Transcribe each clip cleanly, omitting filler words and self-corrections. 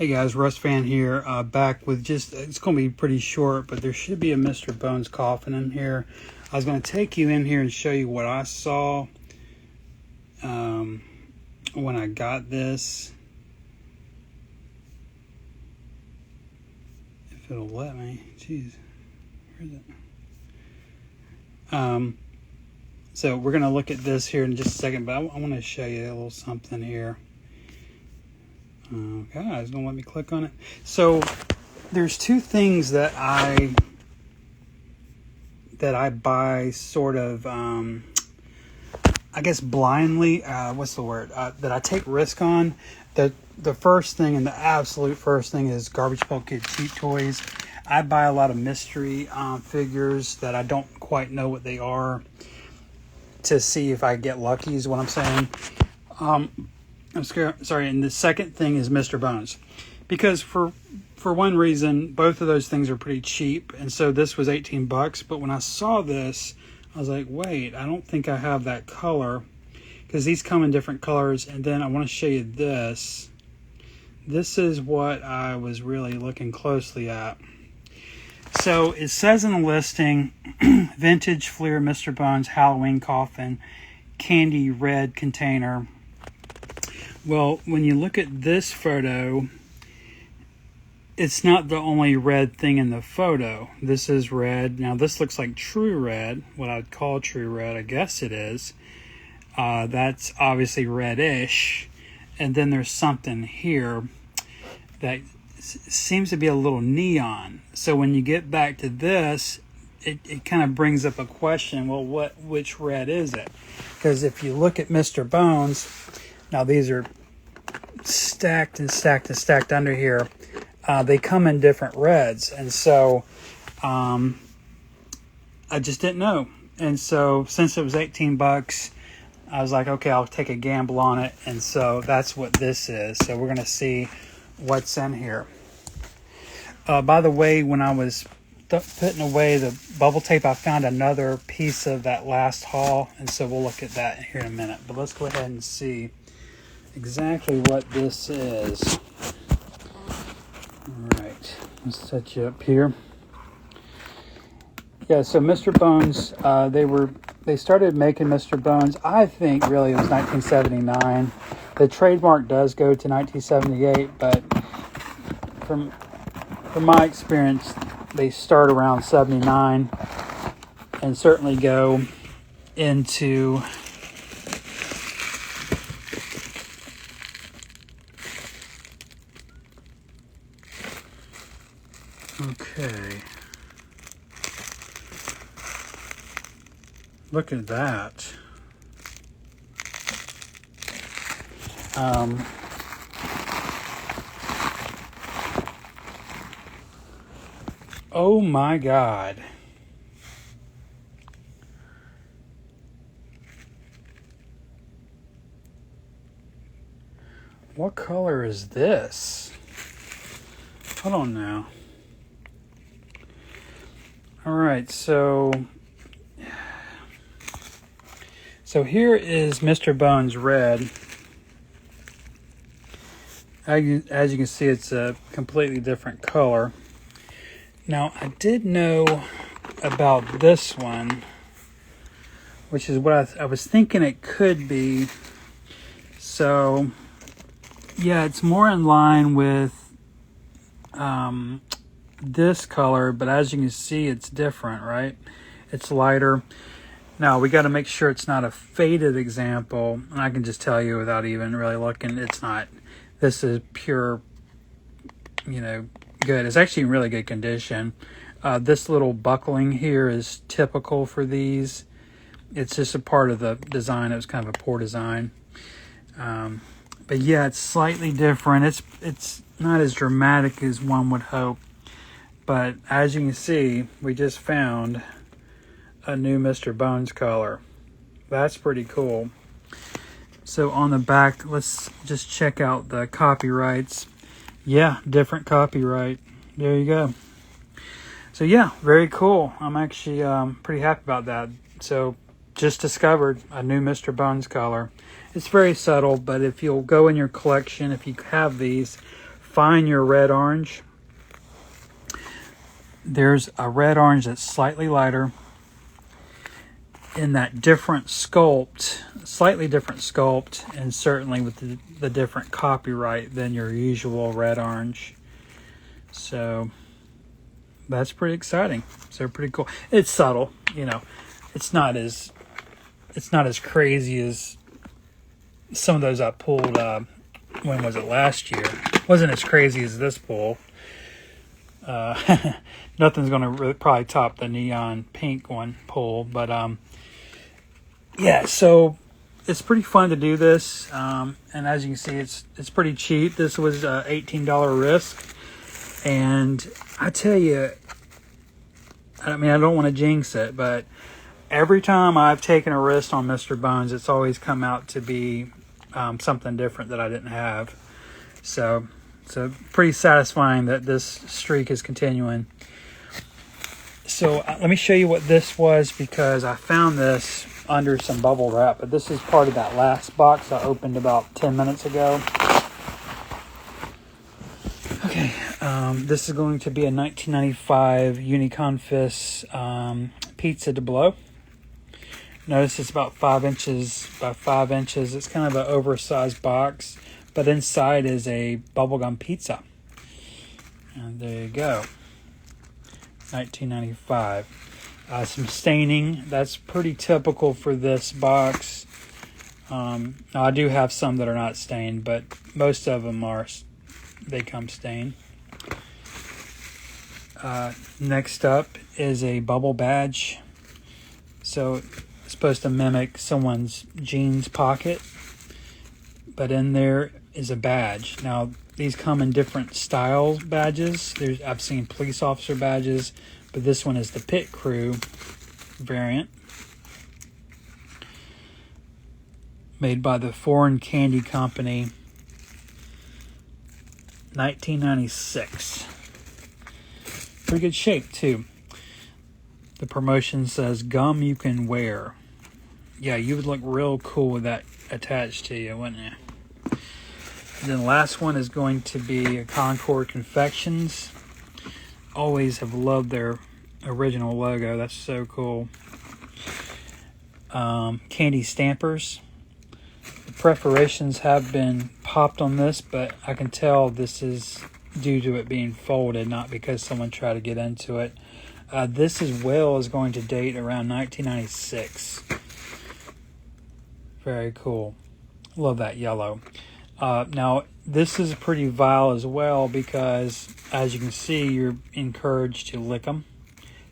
Hey guys, Russ Fan here, back with just, it's going to be pretty short, but there should be a Mr. Bones coffin in here. I was going to take you in here and show you what I saw when I got this. If it'll let me. Jeez. Where is it? So we're going to look at this here in just a second, but I want to show you a little something here. Okay, it's gonna let me click on it. So there's two things that I buy sort of I guess blindly, what's the word, that I take risk on. The first thing, and the absolute first thing, is Garbage Pail Kid cheap toys. I buy a lot of mystery figures that I don't quite know what they are, to see if I get lucky, is what I'm saying. I'm sorry, and the second thing is Mr. Bones. Because for one reason, both of those things are pretty cheap, and so this was 18 bucks, but when I saw this, I was like, wait, I don't think I have that color, because these come in different colors. And then I want to show you this. This is what I was really looking closely at. So it says in the listing, Vintage Fleer Mr. Bones Halloween Coffin, Candy Red Container. Well, when you look at this photo, it's not the only red thing in the photo. This is red. Now, this looks like true red, what I'd call true red. I guess it is. That's obviously reddish. And then there's something here that seems to be a little neon. So when you get back to this, it kind of brings up a question. Well, which red is it? Because if you look at Mr. Bones, now these are stacked and stacked and stacked under here. They come in different reds, and so I just didn't know. And so since it was 18 bucks, I was like, okay, I'll take a gamble on it. And so that's what this is. So we're gonna see what's in here. By the way, when I was putting away the bubble tape, I found another piece of that last haul, and so we'll look at that here in a minute. But let's go ahead and see exactly what this is. Alright, let's set you up here. Yeah, so Mr. Bones, they started making Mr. Bones, I think really it was 1979. The trademark does go to 1978, but from my experience, they start around 79 and certainly go into okay. Look at that. Oh my God. What color is this? Hold on now. All right, so here is Mr. Bones Red. As you can see, it's a completely different color. Now, I did know about this one, which is what I was thinking it could be. So, yeah, it's more in line with this color, but as you can see, it's different, right? It's lighter. Now, we got to make sure it's not a faded example, and I can just tell you without even really looking, it's not. This is pure, good. It's actually in really good condition. This little buckling here is typical for these. It's just a part of the design. It was kind of a poor design. But yeah, it's slightly different. It's not as dramatic as one would hope. But as you can see, we just found a new Mr. Bones color. That's pretty cool. So on the back, let's just check out the copyrights. Yeah, different copyright. There you go. So yeah, very cool. I'm actually pretty happy about that. So just discovered a new Mr. Bones color. It's very subtle, but if you'll go in your collection, if you have these, find your red orange, there's a red orange that's slightly lighter in that different sculpt, slightly different sculpt, and certainly with the different copyright than your usual red orange. So that's pretty exciting. So pretty cool. It's subtle, you know. It's not as crazy as some of those I pulled. When was it? Last year. Wasn't as crazy as this pull. Nothing's going to really probably top the neon pink one pull, but yeah. So it's pretty fun to do this, and as you can see, it's pretty cheap. This was $18 risk, and I tell you, I mean, I don't want to jinx it, but every time I've taken a risk on Mr. Bones, it's always come out to be something different that I didn't have. So pretty satisfying that this streak is continuing. So let me show you what this was, because I found this under some bubble wrap, but this is part of that last box I opened about 10 minutes ago. Okay, this is going to be a 1995 Uniconfis pizza de blow. Notice it's about 5 inches by 5 inches. It's kind of an oversized box, but inside is a bubblegum pizza. And there you go. 1995. Some staining. That's pretty typical for this box. Now I do have some that are not stained, but most of them are. They come stained. Next up is a bubble badge. So supposed to mimic someone's jeans pocket, but in there is a badge. Now these come in different style badges. I've seen police officer badges, but this one is the pit crew variant, made by the Foreign Candy Company, 1996. Pretty good shape too. The promotion says gum you can wear. Yeah, you would look real cool with that attached to you, wouldn't you? And then the last one is going to be a Concord Confections. Always have loved their original logo. That's so cool. Candy Stampers. The perforations have been popped on this, but I can tell this is due to it being folded, not because someone tried to get into it. This as well is going to date around 1996. Very cool. Love that yellow. Now, this is pretty vile as well, because as you can see, you're encouraged to lick them,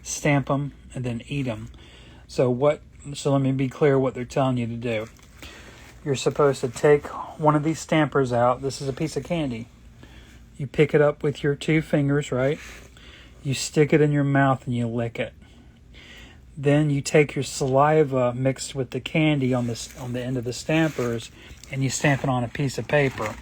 stamp them, and then eat them. So let me be clear what they're telling you to do. You're supposed to take one of these stampers out. This is a piece of candy. You pick it up with your 2 fingers, right? You stick it in your mouth and you lick it. Then you take your saliva mixed with the candy on the end of the stampers, and you stamp it on a piece of paper.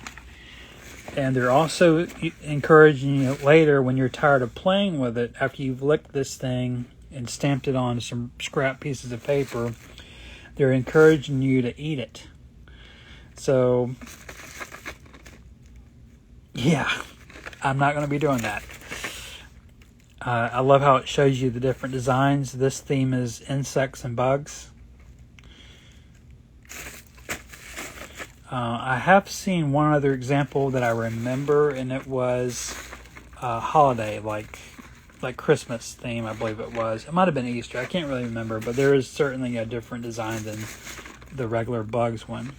And they're also encouraging you later, when you're tired of playing with it, after you've licked this thing and stamped it on some scrap pieces of paper, they're encouraging you to eat it. So, yeah, I'm not going to be doing that. I love how it shows you the different designs. This theme is insects and bugs. I have seen one other example that I remember, and it was holiday, like Christmas theme, I believe it was. It might have been Easter. I can't really remember, but there is certainly a different design than the regular bugs one.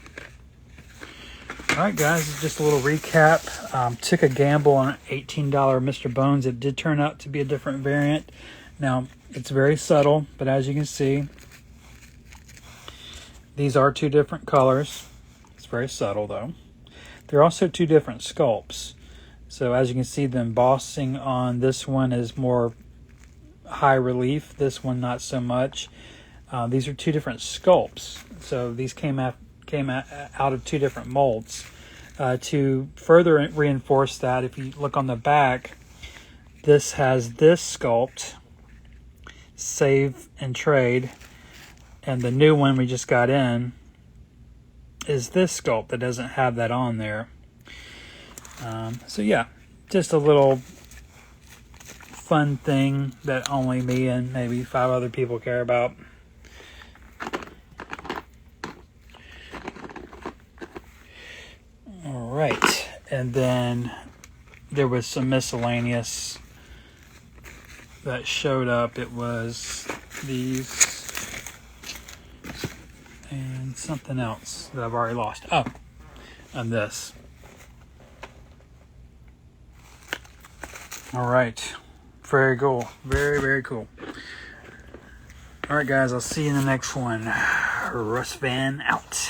Alright guys, just a little recap. Took a gamble on $18 Mr. Bones. It did turn out to be a different variant. Now, it's very subtle, but as you can see, these are 2 different colors. It's very subtle though. They're also 2 different sculpts. So as you can see, the embossing on this one is more high relief. This one not so much. These are 2 different sculpts. So these came out of 2 different molds. To further reinforce that, if you look on the back, this has this sculpt, save and trade, and the new one we just got in is this sculpt that doesn't have that on there. So yeah, just a little fun thing that only me and maybe 5 other people care about. All right, and then there was some miscellaneous that showed up. It was these and something else that I've already lost. Oh, and this. All right, very cool, very, very cool. All right, guys, I'll see you in the next one. Russ Van out.